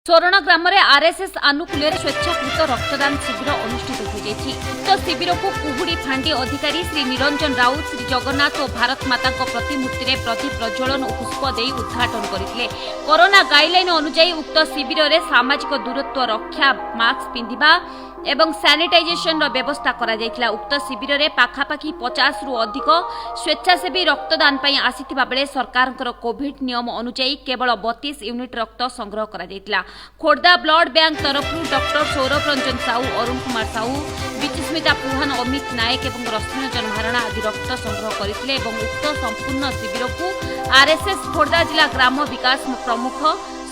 स्वर्ण ग्राम आरएसएस आनुकूल्य स्वेच्छाकृत रक्तदान शिविर अनुष्ठित हो उक्त शिविर को कुहुड़ी फांडी अधिकारी श्री निरंजन राउत श्री जगन्नाथ और भारत माता प्रतिमूर्ति में प्रदीप प्रज्वलन और पुष्प दे उद्घाटन करते। कोरोना गाइडलाइन अनुसार उक्त शिविर में सामाजिक दूरत्व रक्षा, मास्क पिंधिबा एवं सैनिटाइजेशन व्यवस्था करा जायतिला। उक्त शिविर में पाखापाखि 50 रु अधिक स्वेच्छासेवी रक्तदान पई आसीथिबा बेले सरकारकर कोविड नियम अनुसार केवल 32 यूनिट रक्त संग्रह करा जायतिला। खोर्धा ब्लड बैंक तरफ डॉक्टर सौरभ रंजन साहू, अरुण कुमार साहू, विचिस्मिता पुहान, अमित नायक और रश्मिरंजन महाराणा आदि रक्त संग्रह करते। उक्त संपूर्ण शिविर को आरएसएस खोर्धा जिला ग्राम विकास प्रमुख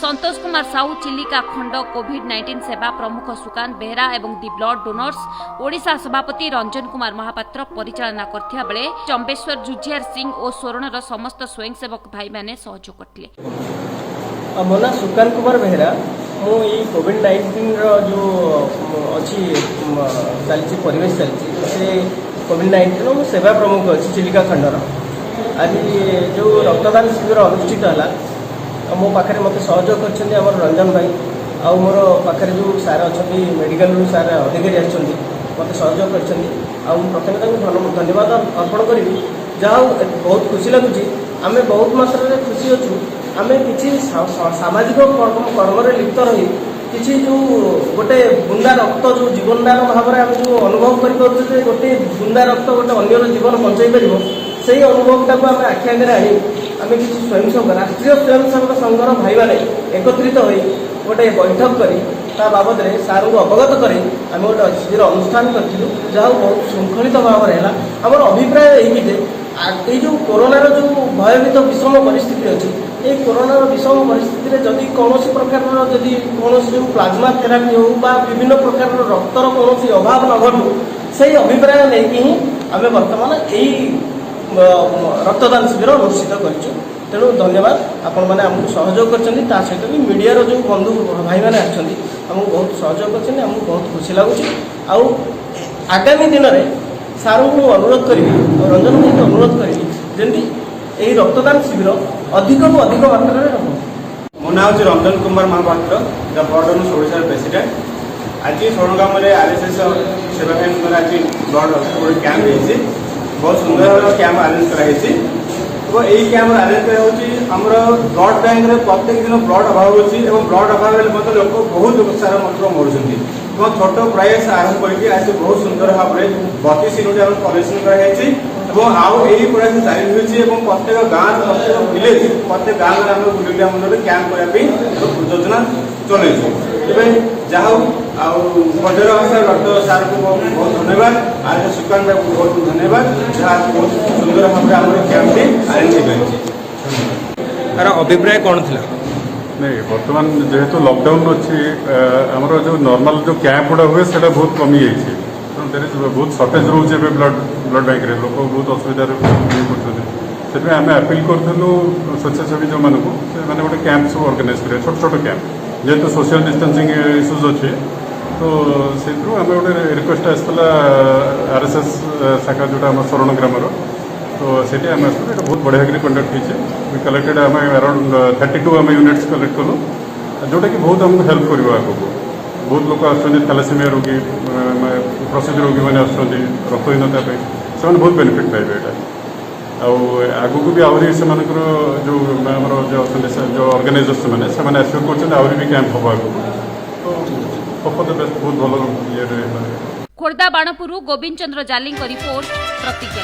संतोष कुमार साहू, चिलिका खंड कोविड-19 सेवा प्रमुख सुकांत बेहरा एवं दि ब्लड डोनर्स ओडिशा सभापति रंजन कुमार महापात्र परिचालना करथिया बेले चंबेश्वर जुझियार सिंह और सोरणर समस्त स्वयंसेवक भाई माने सहयोग करथिले। मो ना सुकांत कुमार बेहरा, मु कोविड-19 जो अच्छी चलती परिवेश चलती से कोविड-19 मु सेवा प्रमुख अच्छी चिलिका खंडर आज जो रक्तदान शिविर अनुष्ठित है मो पाखे मत सहयोग कर रंजन भाई आउ मोर पाखे जो सार अच्छा मेडिकल सार अधिकारी आते मत सहयोग कर धन्यवाद अर्पण करी। जहाँ बहुत खुशी लगुच आम बहुत मात्रा खुशी अच्छु आम कि सामाजिक कर्म लिप्त रही किसी जो गोटे बुंदा रक्त जो जीवनदान भाव में आम जो अनुभव कर गोटे बुंदा रक्त गोटे अन्यर जीवन बचाई पार से अनुभवटा को आम आखि आगे आनी आम किसी स्वयंसेवक राष्ट्रीय स्वयंसेवक संघर भाई मैंने एकत्रित हो गोटे बैठक करी बाबद में सार को अवगत कर आम गोटे शिविर अनुष्ठान करूँ जहाँ बहुत श्रृंखलित भाव में आम अभिप्राय यही जे जो कोरोनार जो भयभीत विषम परिस्थिति अच्छी ये कोरोनार विषम परिस्थिति में जदि कौन प्रकार जदि कौन जो प्लाज्मा थेरापी हो विभिन्न प्रकार रक्तर कौन अभाव न घटू से अभिप्राय नहीं ही आम बर्तमान यही रक्तदान शिविर अनुष्ठित करूँ। तेणु धन्यवाद आपण मैंने आमको सहयोग कर सहित भी मीडिया जो बंधु भाई मैंने आमको बहुत सहयोग कर बहुत खुशी लगुच। आगामी दिन में सार को अनुरोध करी रंजन भाई को अनुरोध करी जमी यही रक्तदान शिविर अधिक अधिक मात्रा रह। मो ना हूँ Ranjan Kumar Mahapatra the blood donors Odisha president. आज स्वर्णगाम आरएसएस सेवा द्वारा आज ब्लड कैंप होती बहुत सुंदर भाव कैंप आरेंज कराई। तो यही कैंप आरेंज कर ब्लड बैंक में प्रत्येक दिन ब्लड अभाव अच्छी ब्लड अभाव लोक बहुत सारा मात्रा मरुँच छोट प्रयास आरंभ करके आज बहुत सुंदर भाव में 32 यूनिट कलेक्शन कराई आउ यही प्रयास जारी रही प्रत्येक गाँव प्रत्येक विलेज प्रत्येक गाँव में आम बुले मंडल कैंप करने योजना चलू। जहाँ बजर डॉक्टर सार को बहुत धन्यवाद आज सुकांत भाई को बहुत धन्यवाद जहाँ बहुत सुंदर भाव में कैंप आरेंज तार अभिप्राय कौन थी? नहीं बर्तमान जेहेतु लॉकडाउन अच्छी आमर जो नॉर्मल जो कैंप गुड़ा हुए से बहुत कमी जाइए देर इज बहुत सर्टेज रोचे ब्लड बैंक रे लोक बहुत असुविधा कर आम अपील करूँ स्वेच्छासेवी जो मानक मैंने गोटे कैंप सब ऑर्गेनाइज करें छोट छोट कैंप जेहेतु सोशल डिस्टेंसिंग इश्यूज अच्छे तो से आम गोटे रिक्वेस्ट आसाला आरएसएस शाखा जोटा आम स्वर्ण ग्रामर तो सेठी आम आस बहुत बढ़िया कर कंडक्ट होती कलेक्टेड आम अराउंड 32 आम यूनिट्स कलेक्ट कलु जोटा कि बहुत आमको हेल्प कर आगे बहुत लोग आलेसीमिया रोगी प्रसिद्ध रोगी मैंने रक्तहीनता से बहुत बेनिफिट पाइबे यहाँ आगू भी आहरी से जो आमर जो अच्छा जो ऑर्गेनाइजर्स मैंने आश्योर कर भी कैंप हम आगे तो होप द बेस्ट बहुत भल ये। खोर्धा बाणपुर गोविंद चंद्र जाली रिपोर्ट प्रतिज्ञा।